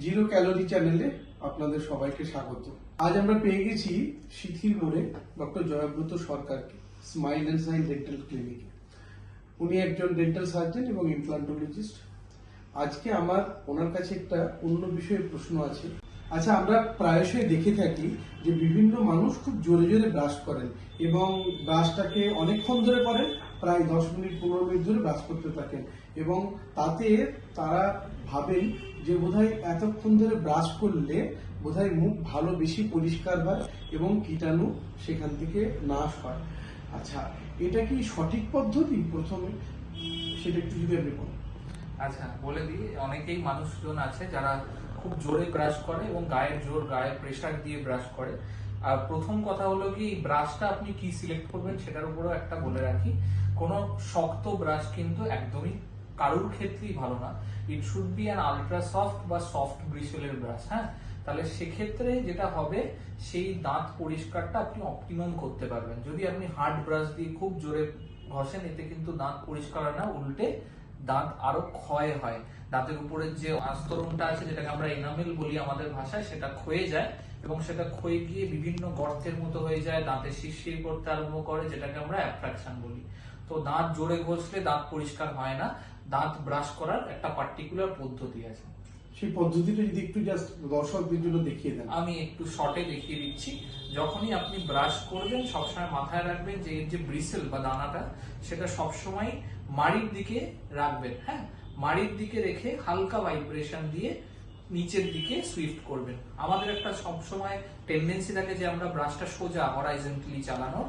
Zero calorie চ্যানেলে আপনাদের সবাইকে স্বাগত। আজ আমরা পেয়ে গেছি শিথিল মোড়ে ডক্টর জয়ব্রত সরকারকে, স্মাইল অ্যান্ড সাইন ডেন্টাল ক্লিনিকে। উনি একজন ডেন্টাল সার্জন এবং ইমপ্লান্টোলজিস্ট। আজকে আমার ওনার কাছে একটা অন্য বিষয়ে প্রশ্ন আছে। আচ্ছা, আমরা প্রায়শই দেখে থাকি যে বিভিন্ন মানুষ খুব জোরে জোরে ব্রাশ করেন এবং ব্রাশটাকে অনেকক্ষণ ধরে করেন, প্রায় 10 মিনিট 15 মিনিট ধরে ব্রাশ করতে থাকেন এবং তাতে তারা ভাবেন যে বোধহয় এতক্ষণ ধরে ব্রাশ করলে বোধহয় মুখ ভালো বেশি পরিষ্কার হয় এবং কীটাণু সেখান থেকে নাশ হয়। আচ্ছা, এটা কি সঠিক পদ্ধতি? প্রথমে সেটা একটু যদি আপনি বলেন। আচ্ছা, বলে দিই, অনেকেই মানুষজন আছে যারা খুব জোরে ব্রাশ করে এবং গায়ে প্রেসার দিয়ে ব্রাশ করে। আর প্রথম কথা হলো কি, ব্রাশটা আপনি কি সিলেক্ট করবেন সেটার উপরেও একটা বলে রাখি, কোনো শক্ত ব্রাশ কিন্তু একদমই কারুর ক্ষেত্রেই ভালো না। It should be an ultra soft বা সফট ব্রিসেলের ব্রাশ। হ্যাঁ, তাহলে সেক্ষেত্রে যেটা হবে, সেই দাঁত পরিষ্কারটা আপনি অপটিমাম করতে পারবেন। যদি আপনি হার্ড ব্রাশ দিয়ে খুব জোরে ঘষেন, এতে কিন্তু দাঁত পরিষ্কার হয় না, উল্টে দাঁত আরো ক্ষয় হয়। দাঁতের উপরের যে আস্তরণটা আছে, যেটাকে আমরা এনামেল বলি আমাদের ভাষায়, সেটা ক্ষয়ে যায় এবং সেটা ক্ষয়ে গিয়ে বিভিন্ন গর্তের মতো হয়ে যায়, দাঁতে শিরশির করতে আরম্ভ করে, যেটাকে আমরা অ্যাট্রাকশন বলি। তো দাঁত জোরে ঘষলে দাঁত পরিষ্কার হয় না। দাঁত ব্রাশ করার একটা পার্টিকুলার পদ্ধতি আছে। সেই পদ্ধতিটা যদি একটু জাস্ট দর্শকদের জন্য দেখিয়ে দেন। আমি একটু শর্টে দেখিয়ে দিচ্ছি। যখনই আপনি ব্রাশ করবেন, সবসময় মাথায় রাখবেন যে এর যে ব্রিসেল বা দানাটা, সেটা সবসময় মাড়ির দিকে রাখবেন। হ্যাঁ, মাড়ির দিকে রেখে হালকা ভাইব্রেশন দিয়ে নিচের দিকে সুইফট করবেন। আমাদের একটা সবসময় টেন্ডেন্সি থাকে যে আমরা ব্রাশটা সোজা হরাইজন্টালি চালানোর।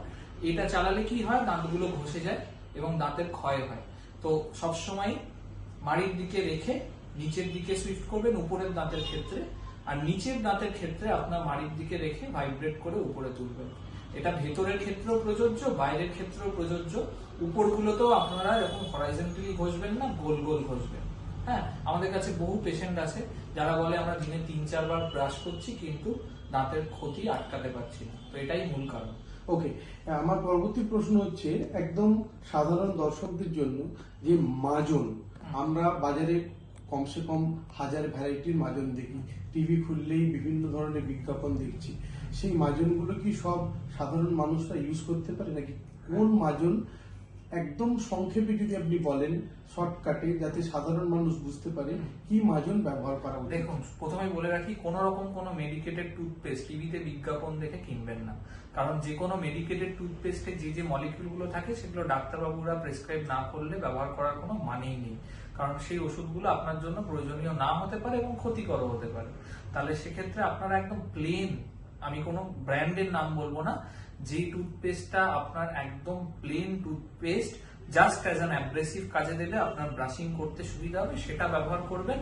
এটা চালালে কি হয়, দাঁতগুলো ঘষে যায় এবং দাঁতের ক্ষয় হয়। তো সবসময় মাড়ির দিকে রেখে নিচের দিকে সুইফট করবেন উপরের দাঁতের ক্ষেত্রে, আর নিচের দাঁতের ক্ষেত্রে আপনার মাড়ির দিকে রেখে ভাইব্রেট করে উপরে তুলবেন। এটা ভেতরের ক্ষেত্রেও প্রযোজ্য, বাইরের ক্ষেত্রেও প্রযোজ্য। উপরগুলোতেও আপনারা এরকম হরাইজন্টালি ঘষবেন না, গোল গোল ঘষবেন। হ্যাঁ, আমাদের কাছে বহু পেশেন্ট আছে যারা বলে আমরা দিনে 3-4 বার ব্রাশ করছি কিন্তু দাঁতের ক্ষতি আটকাতে পারছি না। তো এটাই মূল কারণ। ওকে, আমার পরবর্তী প্রশ্ন হচ্ছে একদম সাধারণ দর্শকদের জন্য, যে মাজন আমরা বাজারে কমসে কম 1000 ভ্যারাইটির মাজন দেখি, টিভি খুললেই বিভিন্ন ধরনের বিজ্ঞাপন দেখছি। সেই মাজনগুলো কি সব সাধারণ মানুষরা ইউজ করতে পারে নাকি? কোন মাজন একদম সংক্ষেপে যদি আপনি বলেন, শর্টকাটে, যাতে সাধারণ মানুষ বুঝতে পারে কি মাজন ব্যবহার করা উচিত? দেখুন, প্রথমে বলে রাখি, কোন রকম কোনো মেডিকেটেড টুথপেস্ট টিভিতে বিজ্ঞাপন দেখে কিনবেন না। কারণ যে কোনো মেডিকেটেড টুথপেস্টে যে যে মলিকিউল গুলো থাকে, সেগুলো ডাক্তারবাবুরা প্রেসক্রাইব না করলে ব্যবহার করার কোনো মানেই নেই। কারণ সেই ওষুধগুলো আপনার জন্য প্রয়োজনীয় না হতে পারে এবং ক্ষতিকর হতে পারে। তাহলে সেক্ষেত্রে আপনারা একদম প্লেন, আমি কোনো ব্র্যান্ডের নাম বলবো না, যে টুথপেস্টটা আপনার একদম plain toothpaste, just as an abrasive কাজে দিলে আপনার ব্রাশিং করতে সুবিধা হবে, সেটা ব্যবহার করবেন।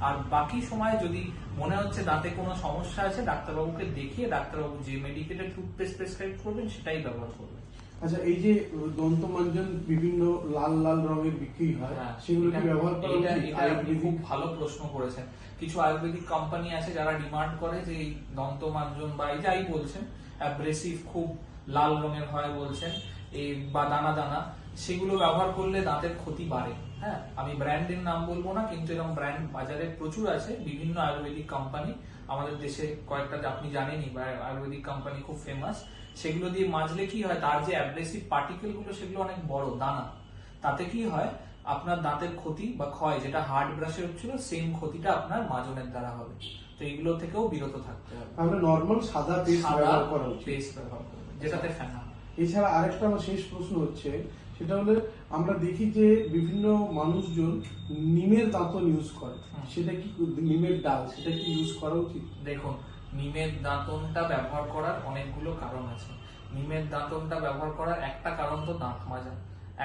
আর বাকি সময় যদি মনে হচ্ছে দাঁতে কোনো সমস্যা আছে, ডাক্তারবাবুকে দেখিয়ে ডাক্তারবাবু যে মেডিকেটেড টুথপেস্ট প্রেসক্রাইব করবেন সেটাই ব্যবহার করবেন। আচ্ছা, এই যে দন্তমাঞ্জন বিভিন্ন লাল লাল রঙের বিক্রি হয়, সেগুলো কি ব্যবহার করা উচিত? এটা আপনি খুব ভালো প্রশ্ন করেছেন। কিছু আয়ুর্বেদিক কোম্পানি আছে যারা ডিমান্ড করে যে এই দন্তমাঞ্জন বা এই যাই বলছেন, অ্যাব্রেসিভ খুব লাল রঙের হয় বলছেন, এই বা দানা দানা, সেগুলো ব্যবহার করলে দাঁতের ক্ষতি বাড়ে। হ্যাঁ, আমি ব্র্যান্ডের নাম বলবো না, কিন্তু এরকম ব্র্যান্ড বাজারে প্রচুর আছে। বিভিন্ন আয়ুর্বেদিক কোম্পানি আমাদের দেশে কয়েকটা আপনি জানেনই, বা আয়ুর্বেদিক কোম্পানি খুব ফেমাস। সেগুলো দিয়ে মাজলে কি হয়, তার যে অ্যাব্রেসিভ পার্টিকেল গুলো সেগুলো অনেক বড় দানা, তাতে কি হয় আপনার দাঁতের ক্ষতি বা ক্ষয়, যেটা হার্ড ব্রাশে হচ্ছিল, সেম ক্ষতিটা আপনার মাজনের দ্বারা হবে। তো এগুলো থেকেও বিরত থাকতে হবে। আমরা নরমাল সাদা পেস্ট ব্যবহার করা উচিত, পেস্ট ব্যবহার করবেন, যেটাতে ফেনা হয়। এছাড়া আরেকটা আমার শেষ প্রশ্ন হচ্ছে, সেটা হলো আমরা দেখি যে বিভিন্ন মানুষজন নিমের দাঁতন ইউজ করে, সেটা কি, নিমের ডাল, সেটা কি ইউজ করা উচিত? দেখুন, নিমের দাঁতনটা ব্যবহার করার অনেকগুলো কারণ আছে। নিমের দাঁতনটা ব্যবহার করার একটা কারণ তো দাঁত মাজা,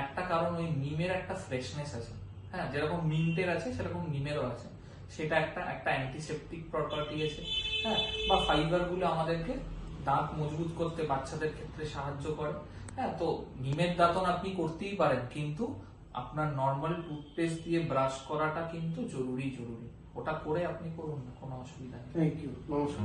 একটা কারণ ওই নিমের একটা ফ্রেশনেস আছে। হ্যাঁ, যেরকম মিন্টের আছে সেরকম নিমেরও আছে। সেটা একটা একটা অ্যান্টিসেপটিক প্রপার্টি আছে। হ্যাঁ, বা ফাইবার গুলো আমাদেরকে দাঁত মজবুত করতে বাচ্চাদের ক্ষেত্রে সাহায্য করে। হ্যাঁ, তো নিমের দাঁতন আপনি করতেই পারেন, কিন্তু আপনার নর্মাল টুথপেস্ট দিয়ে ব্রাশ করাটা কিন্তু জরুরি। ওটা করে আপনি করুন না, কোনো অসুবিধা নেই। থ্যাংক ইউ, নমস্কার।